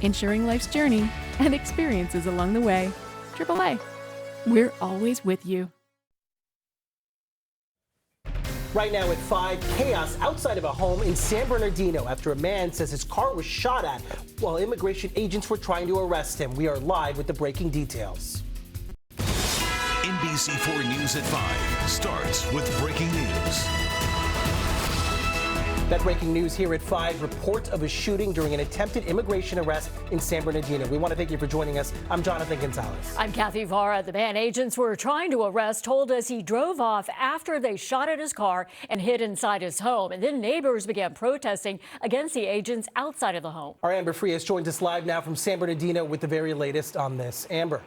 ensuring life's journey and experiences along the way. AAA. We're always with you. Right now at 5, chaos outside of a home in San Bernardino after a man says his car was shot at while immigration agents were trying to arrest him. We are live with the breaking details. NBC4 News at 5 starts with breaking news. That breaking news here at 5, report of a shooting during an attempted immigration arrest in San Bernardino. We want to thank you for joining us. I'm Jonathan Gonzalez. I'm Kathy Vara. The man agents were trying to arrest told us he drove off after they shot at his car and hid inside his home. And then neighbors began protesting against the agents outside of the home. Our Amber Frias joins us live now from San Bernardino with the very latest on this. Amber.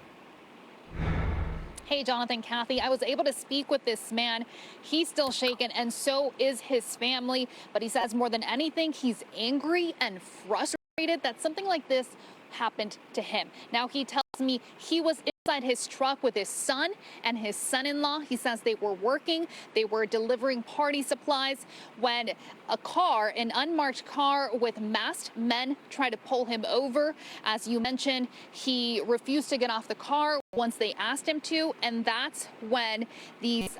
Hey, Jonathan, Kathy, I was able to speak with this man. He's still shaken, and so is his family. But he says more than anything, he's angry and frustrated that something like this happened to him. Now, he tells me he was inside his truck with his son and his son-in-law. He says they were working. They were delivering party supplies when a car, an unmarked car with masked men, tried to pull him over. As you mentioned, he refused to get off the car once they asked him to, and that's when these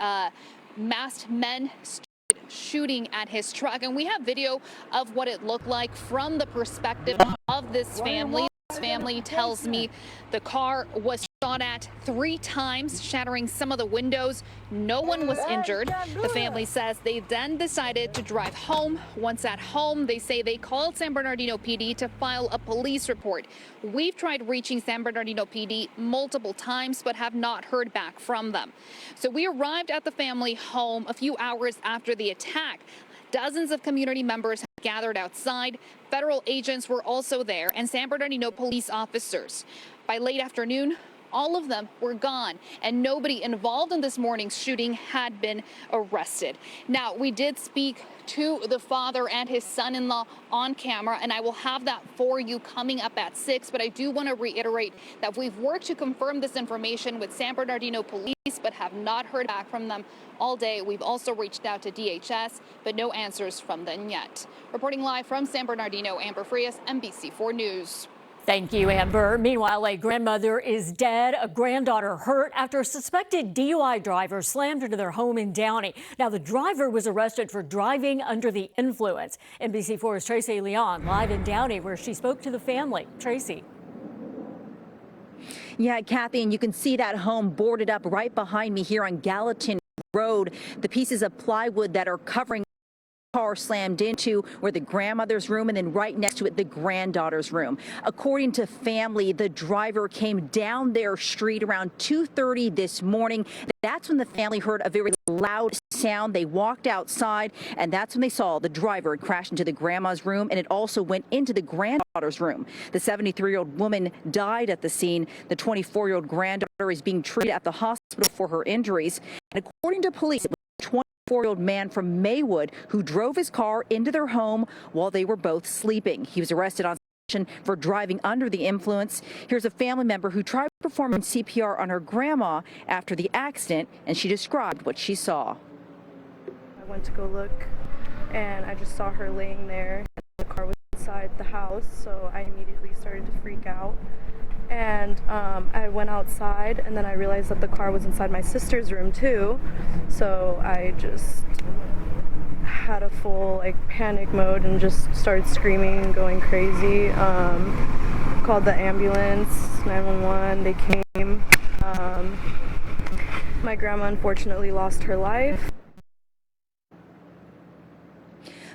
masked men started shooting at his truck. And we have video of what it looked like from the perspective of this family. This family tells me the car was shot at 3 times, shattering some of the windows. No one was injured. The family says they then decided to drive home. Once at home, they say they called San Bernardino PD to file a police report. We've tried reaching San Bernardino PD multiple times, but have not heard back from them. So we arrived at the family home a few hours after the attack. Dozens of community members had gathered outside. Federal agents were also there, and San Bernardino police officers. By late afternoon, all of them were gone, and nobody involved in this morning's shooting had been arrested. Now, we did speak to the father and his son-in-law on camera, and I will have that for you coming up at 6. But I do want to reiterate that we've worked to confirm this information with San Bernardino police, but have not heard back from them all day. We've also reached out to DHS, but no answers from them yet. Reporting live from San Bernardino, Amber Frias, NBC4 News. Thank you, Amber. Meanwhile, a grandmother is dead, a granddaughter hurt after a suspected DUI driver slammed into their home in Downey. Now, the driver was arrested for driving under the influence. NBC4's Tracy Leon live in Downey, where she spoke to the family. Tracy. Yeah, Kathy, and you can see that home boarded up right behind me here on Gallatin Road. The pieces of plywood that are covering car slammed into where the grandmother's room, and then right next to it, the granddaughter's room. According to family, the driver came down their street around 2:30 this morning. That's when the family heard a very loud sound. They walked outside, and that's when they saw the driver crash into the grandma's room, and it also went into the granddaughter's room. The 73-year-old woman died at the scene. The 24-year-old granddaughter is being treated at the hospital for her injuries. And according to police, it was a 24-year-old man from Maywood who drove his car into their home while they were both sleeping. He was arrested on suspicion for driving under the influence. Here's a family member who tried performing CPR on her grandma after the accident, and she described what she saw. I went to go look, and I just saw her laying there. The car was inside the house, so I immediately started to freak out. And I went outside, and then I realized that the car was inside my sister's room too. So I just had a full panic mode and just started screaming and going crazy. Called the ambulance, 911. They came. My grandma unfortunately lost her life.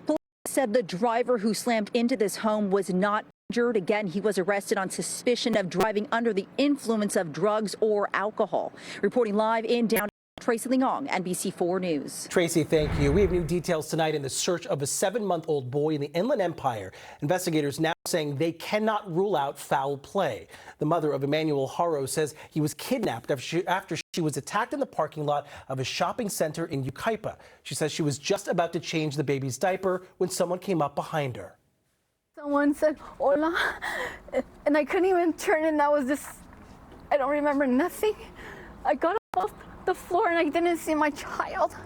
Police said the driver who slammed into this home was not injured. Again, he was arrested on suspicion of driving under the influence of drugs or alcohol. Reporting live in Downey, Tracy Leong, NBC4 News. Tracy, thank you. We have new details tonight in the search of a 7-month-old boy in the Inland Empire. Investigators now saying they cannot rule out foul play. The mother of Emmanuel Haro says he was kidnapped after she was attacked in the parking lot of a shopping center in Yucaipa. She says she was just about to change the baby's diaper when someone came up behind her. Someone said, "Hola," and I couldn't even turn, and that was just, I don't remember nothing. I got off the floor and I didn't see my child.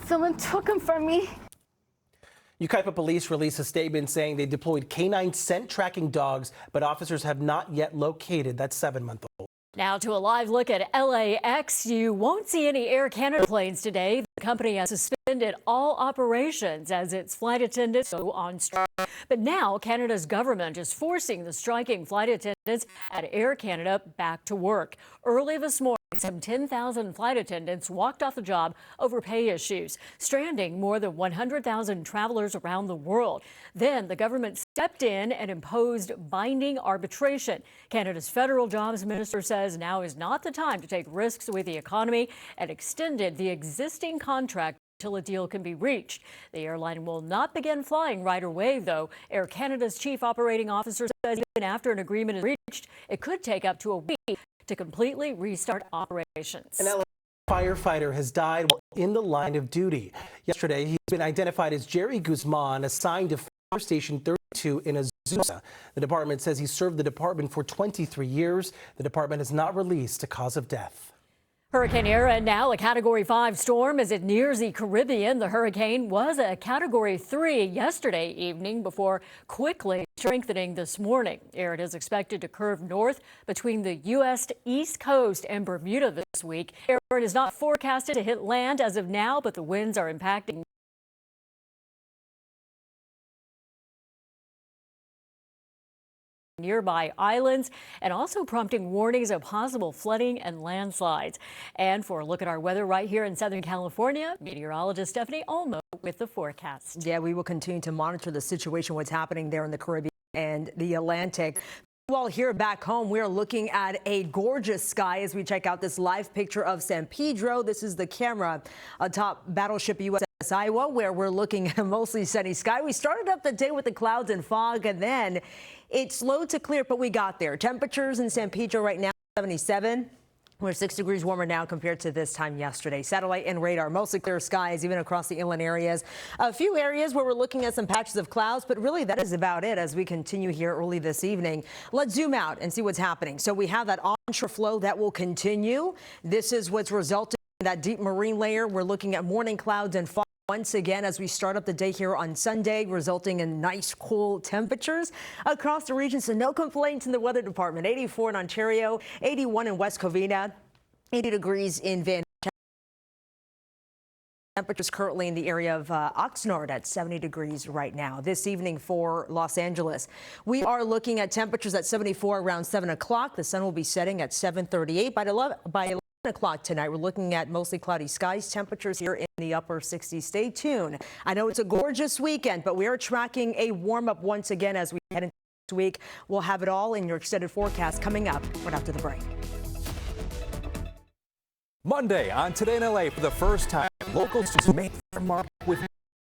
Someone took him from me. Yucaipa police released a statement saying they deployed canine scent tracking dogs, but officers have not yet located that 7-month-old. Now to a live look at LAX. You won't see any Air Canada planes today. The company has suspended all operations as its flight attendants go on strike. But now Canada's government is forcing the striking flight attendants at Air Canada back to work. Early this morning, some 10,000 flight attendants walked off the job over pay issues, stranding more than 100,000 travelers around the world. Then the government stepped in and imposed binding arbitration. Canada's federal jobs minister says now is not the time to take risks with the economy and extended the existing contract until a deal can be reached. The airline will not begin flying right away, though. Air Canada's chief operating officer says even after an agreement is reached, it could take up to a week to completely restart operations. An LA firefighter has died while in the line of duty. Yesterday, he's been identified as Jerry Guzman, assigned to Fire Station 32 in Azusa. The department says he served the department for 23 years. The department has not released a cause of death. Hurricane Era now a Category 5 storm as it nears the Caribbean. The hurricane was a Category 3 yesterday evening before quickly strengthening this morning. Era is expected to curve north between the U.S. East Coast and Bermuda this week. Era is not forecasted to hit land as of now, but the winds are impacting nearby islands and also prompting warnings of possible flooding and landslides. And for a look at our weather right here in Southern California, meteorologist Stephanie Olmo with the forecast. Yeah, we will continue to monitor the situation, what's happening there in the Caribbean and the Atlantic. While here back home, we're looking at a gorgeous sky as we check out this live picture of San Pedro. This is the camera atop battleship USS Iowa, where we're looking at a mostly sunny sky. We started up the day with the clouds and fog, and then it slowed to clear, but we got there. Temperatures in San Pedro right now, 77. We're 6 degrees warmer now compared to this time yesterday. Satellite and radar, mostly clear skies, even across the inland areas. A few areas where we're looking at some patches of clouds, but really that is about it as we continue here early this evening. Let's zoom out and see what's happening. So we have that onshore flow that will continue. This is what's resulting in that deep marine layer. We're looking at morning clouds and fog once again as we start up the day here on Sunday, resulting in nice cool temperatures across the region. So no complaints in the weather department. 84 in Ontario, 81 in West Covina, 80 degrees in Vancouver. Temperatures currently in the area of Oxnard at 70 degrees right now. This evening for Los Angeles, we are looking at temperatures at 74 around 7 o'clock. The sun will be setting at 7:38. By 11 o'clock tonight, we're looking at mostly cloudy skies. Temperatures here in the upper 60s. Stay tuned. I know it's a gorgeous weekend, but we are tracking a warm up once again as we head into this week. We'll have it all in your extended forecast coming up right after the break. Monday on Today in LA, for the first time, locals made their mark